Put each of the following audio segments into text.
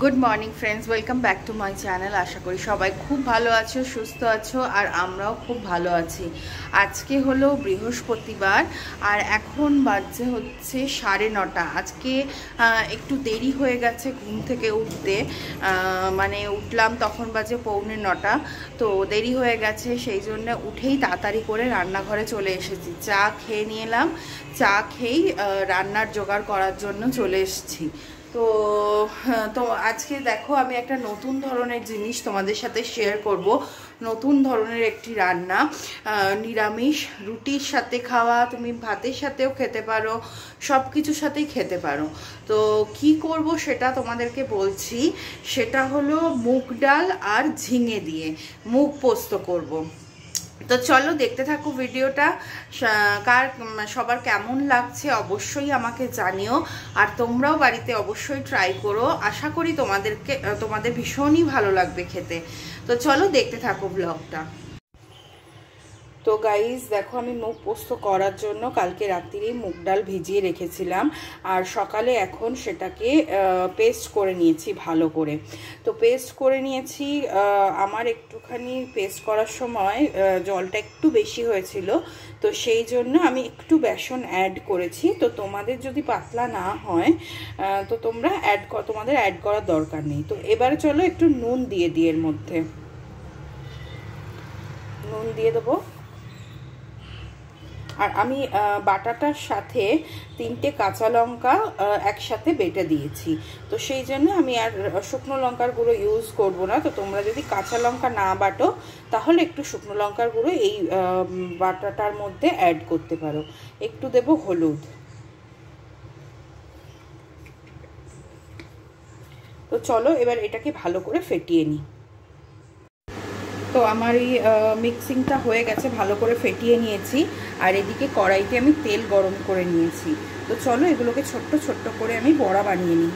Good morning friends, welcome back to my channel. আশা করি সবাই খুব ভালো আছো, সুস্থ আছো, আর আমরাও খুব ভালো আছি। আজকে হলো বৃহস্পতিবার আর এখন বাজে হচ্ছে 9:30। আজকে একটু দেরি হয়ে গেছে ঘুম থেকে উঠতে, মানে উঠলাম তখন বাজে 8:45। তো দেরি হয়ে গেছে, সেই জন্য উঠেই তাড়াতাড়ি করে রান্নাঘরে চলে এসেছি। চা খেয়ে নিয়ে এলাম, চা খেয়েই রান্নার জোগাড় করার জন্য চলে এসেছি। তো আজকে দেখো আমি একটা নতুন ধরনের জিনিস তোমাদের সাথে শেয়ার করব। নতুন ধরনের একটি রান্না, নিরামিষ, রুটির সাথে খাওয়া, তুমি ভাতের সাথেও খেতে পারো, সব কিছুর সাথেই খেতে পারো। তো কি করব সেটা তোমাদেরকে বলছি। সেটা হলো মুগ ডাল আর ঝিঙে দিয়ে মুগ পোস্ত করব। তো চলো দেখতে থাকো ভিডিওটা। সবার কেমন লাগছে অবশ্যই আমাকে জানিও, আর তোমরাও বাড়িতে অবশ্যই ট্রাই করো। আশা করি তোমাদের ভীষণই ভালো লাগবে খেতে। তো চলো দেখতে থাকো ব্লগটা। তো গাইজ দেখো, আমি মুগ পোস্ত করার জন্য কালকে রাত্রিরেই মুগ ডাল ভিজিয়ে রেখেছিলাম, আর সকালে এখন সেটাকে পেস্ট করে নিয়েছি ভালো করে। তো পেস্ট করে নিয়েছি। আমার একটুখানি পেস্ট করার সময় জলটা একটু বেশি হয়েছিল, তো সেই জন্য আমি একটু বেসন অ্যাড করেছি। তো তোমাদের যদি পাতলা না হয় তো তোমাদের অ্যাড করার দরকার নেই। তো এবারে চলো একটু নুন দিয়ে দিই, এর মধ্যে নুন দিয়ে দেবো। আর আমি বাটাটার সাথে 3টে কাঁচা লঙ্কা একসাথে বেটে দিয়েছি। তো সেই জন্য আমি আর শুকনো লঙ্কার গুঁড়ো ইউজ করব না। তো তোমরা যদি কাঁচা লঙ্কা না বাটো তাহলে একটু শুকনো লঙ্কার গুঁড়ো এই বাটাটার মধ্যে অ্যাড করতে পারো। একটু দেব হলুদ। তো চলো এবার এটাকে ভালো করে ফেটিয়ে নিই। তো আমার এই মিক্সিংটা হয়ে গেছে, ভালো করে ফেটিয়ে নিয়েছি। আর এদিকে কড়াইতে আমি তেল গরম করে নিয়েছি। তো চলো এগুলোকে ছোট্ট ছোট্ট করে আমি বড়া বানিয়ে নিই।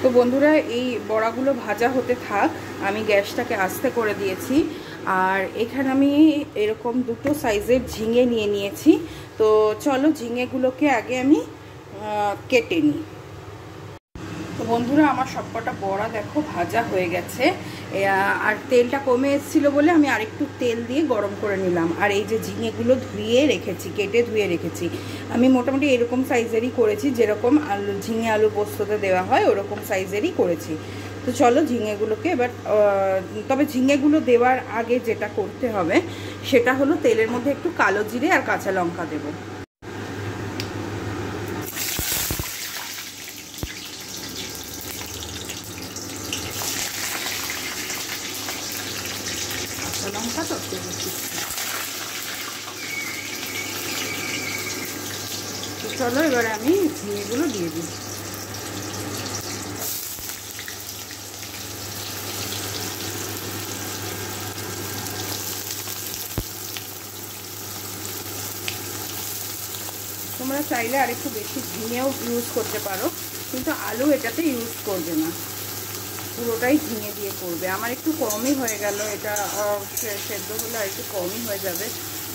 তো বন্ধুরা, এই বড়াগুলো ভাজা হতে থাক, আমি গ্যাসটাকে আস্তে করে দিয়েছি। আর এখানে আমি এরকম 2টো সাইজের ঝিঙে নিয়ে নিয়েছি। তো চলো ঝিঙেগুলোকে আগে আমি কেটে নিই। তো বন্ধুরা, আমার সবকটা বড়া দেখো ভাজা হয়ে গেছে। আর তেলটা কমে এসেছিল বলে আমি আরেকটু তেল দিয়ে গরম করে নিলাম। আর এই যে ঝিঙেগুলো কেটে ধুয়ে রেখেছি, আমি মোটামুটি এরকম সাইজেরই করেছি, যেরকম ঝিঙে আলু পোস্ততে দেওয়া হয় ওরকম সাইজেরই করেছি। তো চলো ঝিঙেগুলোকে এবার, তবে ঝিঙেগুলো দেওয়ার আগে যেটা করতে হবে সেটা হলো তেলের মধ্যে একটু কালো জিরে আর কাঁচা লঙ্কা দেবো। লঙ্কা তো চলো এবারে আমি ঝিঙেগুলো দিয়ে দিই। তোমরা চাইলে আর একটু বেশি ঝিঙেও ইউজ করতে পারো, কিন্তু আলু এটাতে ইউজ করবে না, পুরোটাই ঝিঙে দিয়ে করবে। আমার একটু কমই হয়ে গেল, এটা সেদ্ধ হলে আর একটু কমই হয়ে যাবে,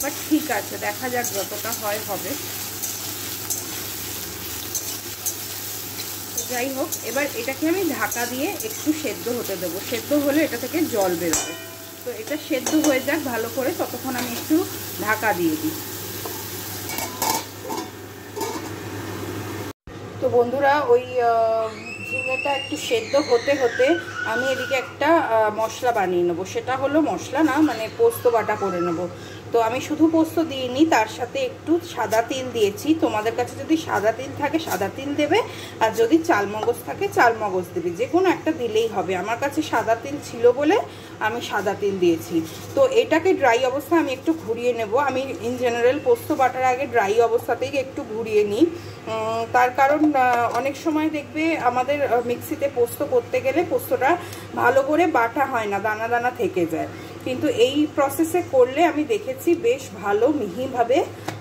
বাট ঠিক আছে, দেখা যাক যতটা হয় হবে। যাই হোক, এবার এটাকে আমি ঢাকা দিয়ে একটু সেদ্ধ হতে দেবো। সেদ্ধ হলে এটা থেকে জল বেরোবে। তো এটা সেদ্ধ হয়ে যাক ভালো করে, ততক্ষণ আমি একটু ঢাকা দিয়ে দিই। তো বন্ধুরা, ওই ঝিঙেটা একটু সেদ্ধ হতে হতে আমি এদিকে একটা মশলা বানিয়ে নেবো। সেটা হলো মশলা না, মানে পোস্ত বাটা করে নেবো। তো আমি শুধু পোস্ত দিইনি, তার সাথে একটু সাদা তিল দিয়েছি। তোমাদের কাছে যদি সাদা তিল থাকে সাদা তিল দেবে, আর যদি চালমগজ থাকে চালমগজ দেবে, যে কোনো একটা দিলেই হবে। আমার কাছে সাদা তিল ছিল বলে আমি সাদা তিল দিয়েছি। তো এটাকে ড্রাই অবস্থা আমি একটু ঘুরিয়ে নেব। আমি ইন জেনারেল পোস্ত বাটার আগে ড্রাই অবস্থাতেই একটু ঘুরিয়ে নিই। তার কারণ অনেক সময় দেখবে আমাদের মিক্সিতে পোস্ত করতে গেলে পোস্তটা ভালো করে বাটা হয় না, দানা দানা থেকে যায়। কিন্তু এই প্রসেসে করলে আমি দেখেছি বেশ ভালো মিহিভাবে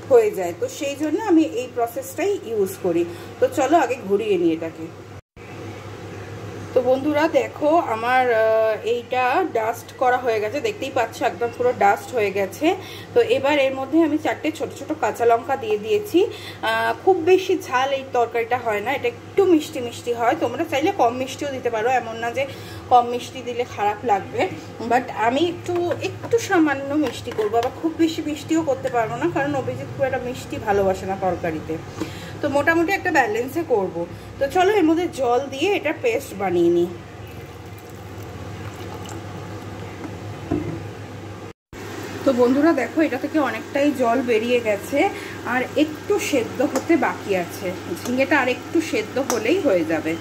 হয়ে যায়। তো সেই জন্য আমি এই প্রসেসটাই ইউজ করি। তো চলো আগে ঘুরিয়ে নিই এটাকে। তো বন্ধুরা দেখো আমার এইটা ডাস্ট করা হয়ে গেছে, দেখতেই পাচ্ছ একদম পুরো ডাস্ট হয়ে গেছে। তো এবার এর মধ্যে আমি 4টে ছোট ছোট কাঁচা লঙ্কা দিয়ে দিয়েছি। খুব বেশি ঝাল এই তরকারিটা হয় না, এটা একটু মিষ্টি মিষ্টি হয়। তোমরা চাইলে কম মিষ্টিও দিতে পারো, এমন না যে কম মিষ্টি দিলে খারাপ লাগবে। বাট আমি একটু সামান্য মিষ্টি করবো, আবার খুব বেশি মিষ্টিও করতে পারবো না, কারণ অভিজিৎ খুব একটা মিষ্টি ভালোবাসে না তরকারিতে। তো মোটামুটি একটা ব্যালেন্সে করব। তো চলো এর মধ্যে জল দিয়ে এটা পেস্ট বানিয়ে নিই। তো বন্ধুরা দেখো এটা থেকে অনেকটাই জল বেরিয়ে গেছে, আর একটু সেদ্ধ হতে বাকি আছে। ঝিঙেটা আর একটু সেদ্ধ হলেই হয়ে যাবে।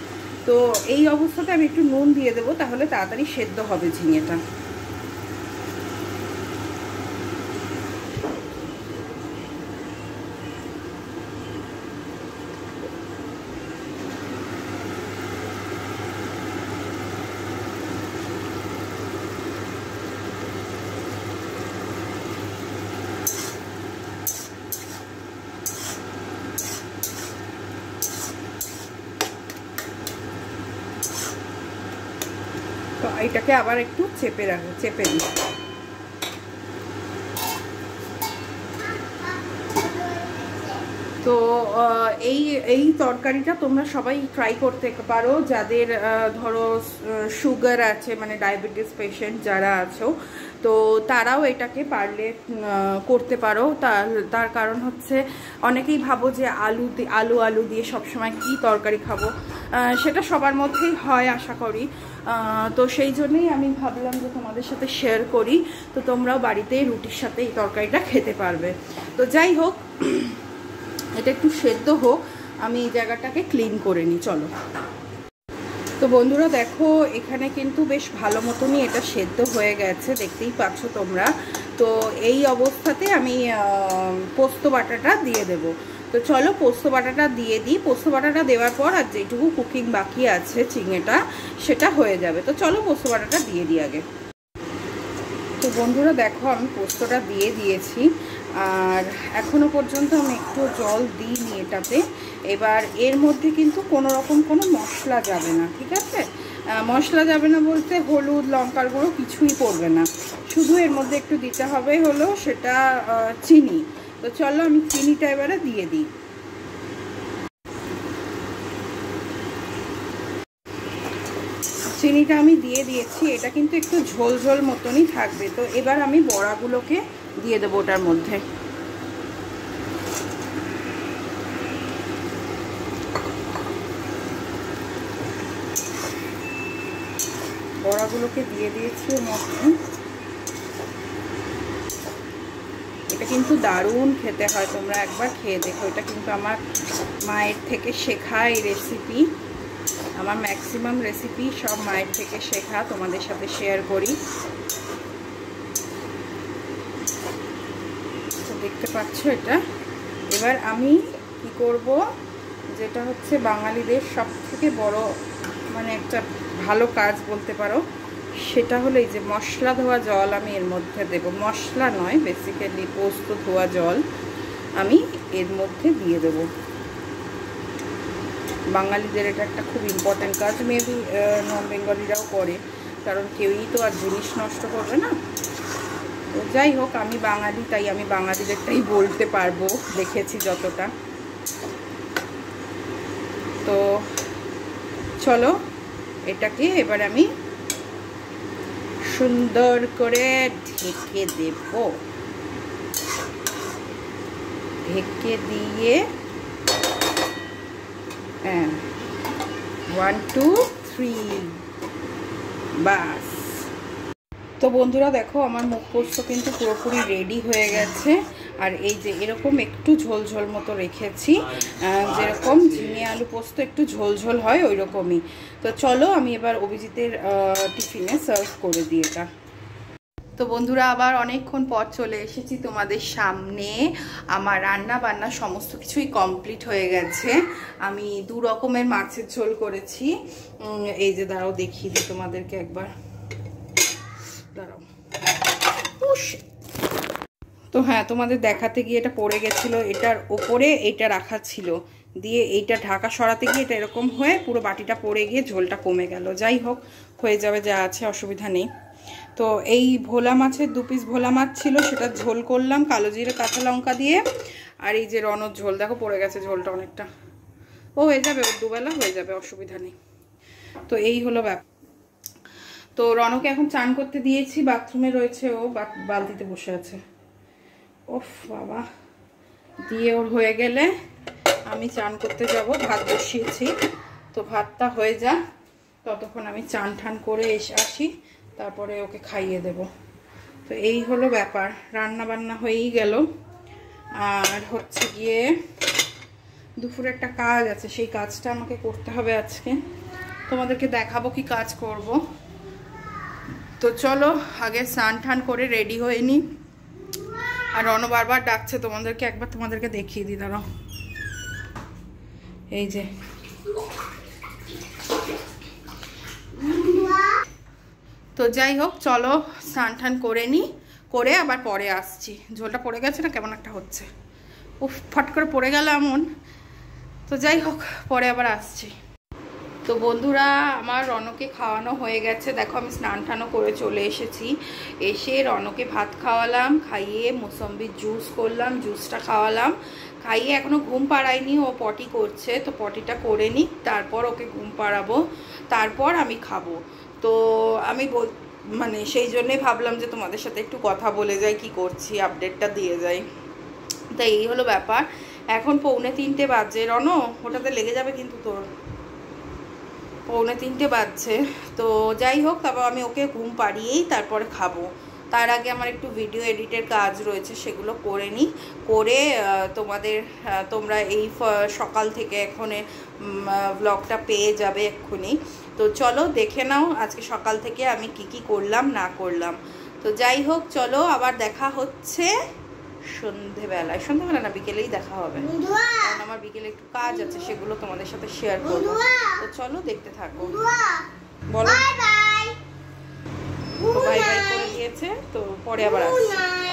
তো এই অবস্থাতে আমি একটু নুন দিয়ে দেবো, তাহলে তাড়াতাড়ি সেদ্ধ হবে ঝিঙেটা। তো এটাকে আবার একটু চেপে দিই। তো এই তরকারিটা তোমরা সবাই ট্রাই করতে পারো, যাদের ধরো সুগার আছে, মানে ডায়াবেটিস পেশেন্ট যারা আছো, তো তারাও এটাকে পারলে করতে পারো। তার কারণ হচ্ছে অনেকেই ভাবো যে আলু দিয়ে সবসময় কি তরকারি খাবো, সেটা সবার মধ্যেই হয় আশা করি। তো সেই জন্যই আমি ভাবলাম যে তোমাদের সাথে শেয়ার করি। তো তোমরাও বাড়িতে রুটির সাথে এই তরকারিটা খেতে পারবে। তো যাই হোক, এটা একটু সেদ্ধ হোক, আমি এই জায়গাটাকে ক্লিন করে নিই। চলো। তো বন্ধুরা দেখো এখানে কিন্তু বেশ ভালো মতনই এটা সেদ্ধ হয়ে গেছে, দেখতেই পাচ্ছ তোমরা। তো এই অবস্থাতে আমি পোস্ত বাটাটা দিয়ে দেব। তো চলো পোস্ত বাটাটা দিয়ে দিই। পোস্ত বাটাটা দেওয়ার পর আর যেটুকু কুকিং বাকি আছে চিংড়িটা, সেটা হয়ে যাবে। তো চলো পোস্ত বাটাটা দিয়ে দিই আগে। তো বন্ধুরা দেখো আমি পোস্তটা দিয়ে দিয়েছি, আর এখনো পর্যন্ত আমি একটু জল দিইনি এটাতে। এবার এর মধ্যে কিন্তু কোনো রকম কোনো মশলা যাবে না, ঠিক আছে? মশলা যাবে না বলতে হলুদ লঙ্কার গুঁড়ো কিছুই পড়বে না, শুধু এর মধ্যে একটু দিতে হবে হলো সেটা চিনি। তো চলো আমি চিনিটা এবারে দিয়ে দিই। চিনিটা আমি দিয়ে দিয়েছি, এটা কিন্তু একটু ঝোল ঝোল মতনই থাকবে। তো এবার আমি বড়াগুলোকে দিয়ে দেবো ওটার মধ্যে। বড়াগুলোকে দিয়ে দিয়েছি ওর মধ্যে। এটা কিন্তু দারুণ খেতে হয়, তোমরা একবার খেয়ে দেখো। এটা কিন্তু আমার মায়ের থেকে শেখা এই রেসিপি। আমার ম্যাক্সিমাম রেসিপি সব মায়ের থেকে শেখা, তোমাদের সাথে শেয়ার করি। তো দেখতে পাচ্ছ এটা। এবার আমি কি করব, যেটা হচ্ছে বাঙালিদের সব থেকে বড় মানে একটা ভালো কাজ বলতে পারো, সেটা হলো এই যে মশলা ধোয়া জল আমি এর মধ্যে দেব। মশলা নয়, বেসিক্যালি পোস্ত ধোয়া জল আমি এর মধ্যে দিয়ে দেব। বাঙালিদের এটা একটা খুব ইম্পর্ট্যান্ট কাজ, মেবি নন বেঙ্গলিরাও করে, কারণ কেউই তো আর জিনিস নষ্ট করবে না। তো যাই হোক, আমি বাঙালি তাই আমি বাঙালিদেরটাই বলতে পারবো, দেখেছি যতটা। তো চলো এটাকে এবার আমি সুন্দর করে ঢেকে দেব। ঢেকে দিয়ে 1 2 3 বাস। তো বন্ধুরা দেখো আমার মুখ পোস্ত কিন্তু পুরোপুরি রেডি হয়ে গেছে। আর এই যে এরকম একটু ঝোলঝোল মতো রেখেছি, যেরকম ঝিঙে আলু পোস্ত একটু ঝোলঝোল হয় ওই রকমই। তো চলো আমি এবার অভিজিতের টিফিনে সার্ভ করে দিই এটা। তো বন্ধুরা আবার অনেকক্ষণ পর চলে এসেছি তোমাদের সামনে। আমার রান্না বান্না সমস্ত কিছুই কমপ্লিট হয়ে গেছে। আমি 2 রকমের মাছের ঝোল করেছি। এই যে দাঁড়াও দেখিয়ে দিই তোমাদেরকে একবার, দাঁড়াও। তো হ্যাঁ, তোমাদের দেখাতে গিয়ে এটা পড়ে গেছিলো, এটার ওপরে এটা রাখা ছিল, দিয়ে এইটা ঢাকা সরাতে গিয়ে এটা এরকম হয়ে পুরো বাটিটা পড়ে গিয়ে ঝোলটা কমে গেল। যাই হোক, হয়ে যাবে, যা আছে, অসুবিধা নেই। তো এই ভোলা মাছের 2 পিস ভোলা মাছ ছিল, সেটা ঝোল করলাম কালো জিরে কাঁচা লঙ্কা দিয়ে। আর এই যে রনর ঝোল, দেখো পড়ে গেছে ঝোলটা অনেকটা, ও হয়ে যাবে, ওর দুবেলা হয়ে যাবে, অসুবিধা নেই। তো এই হলো ব্যাপার। তো রনকে এখন চান করতে দিয়েছি, বাথরুমে রয়েছে, ও বালতিতে বসে আছে। ওফ বাবা, দিয়ে ওর হয়ে গেলে আমি চান করতে যাব। ভাত বসিয়েছি, তো ভাতটা হয়ে যা, ততক্ষণ আমি চান ঠান করে এসে আসি, তারপরে ওকে খাইয়ে দেব। তো এই হলো ব্যাপার, রান্না বান্না হয়েই গেল। আর হচ্ছে গিয়ে দুপুরে একটা কাজ আছে, সেই কাজটা আমাকে করতে হবে আজকে, তোমাদেরকে দেখাবো কি কাজ করব। তো চলো আগে স্নান ঠান করে রেডি হয়ে নি। আর রণ বারবার ডাকছে, তোমাদেরকে একবার তোমাদেরকে দেখিয়ে দিই, দাঁড়াও। এই যে তো যাই হোক, চলো স্নান টান করে নি, করে আবার পরে আসছি। ঝোলটা পড়ে গেছে না, কেমন একটা হচ্ছে, উফ ফট করে পড়ে গেল এমন। তো যাই হোক, পরে আবার আসছি। তো বন্ধুরা আমার রনকে খাওয়ানো হয়ে গেছে, দেখো আমি স্নান টানও করে চলে এসেছি। এসে রনকে ভাত খাওয়ালাম, খাইয়ে মোসম্বির জুস করলাম, জুসটা খাওয়ালাম, খাইয়ে এখনও ঘুম পাড়াইনি, ও পটি করছে, তো পটিটা করে নিই, তারপর ওকে ঘুম পাড়াবো, তারপর আমি খাবো। তো আমি মানে সেই জন্যই ভাবলাম যে তোমাদের সাথে একটু কথা বলে যাই, কি করছি, আপডেটটা দিয়ে যাই। তাই এই হলো ব্যাপার। এখন 2:45 বাজে, রন ওটাতে লেগে যাবে কিন্তু তোর, 2:45 বাজছে। তো যাই হোক, তারপর আমি ওকে ঘুম পাড়িয়েই তারপরে খাবো। তার আগে আমার একটু ভিডিও এডিটের কাজ রয়েছে, সেগুলো করে নিই, করে তোমরা এই সকাল থেকে এক্ষণে ব্লগটা পেয়ে যাবে এক্ষুনি। তো চলো দেখে নাও আজকে সকাল থেকে আমি কি করলাম না করলাম। তো যাই হোক, চলো আবার দেখা হচ্ছে সন্ধ্যেবেলা না বিকেলেই দেখা হবে, কারণ আমার বিকেলে একটু কাজ আছে, সেগুলো তোমাদের সাথে শেয়ার করবো। তো চলো দেখতে থাকো। বলো, বাই বাই করে দিয়েছে, তো পরে আবার আসছি।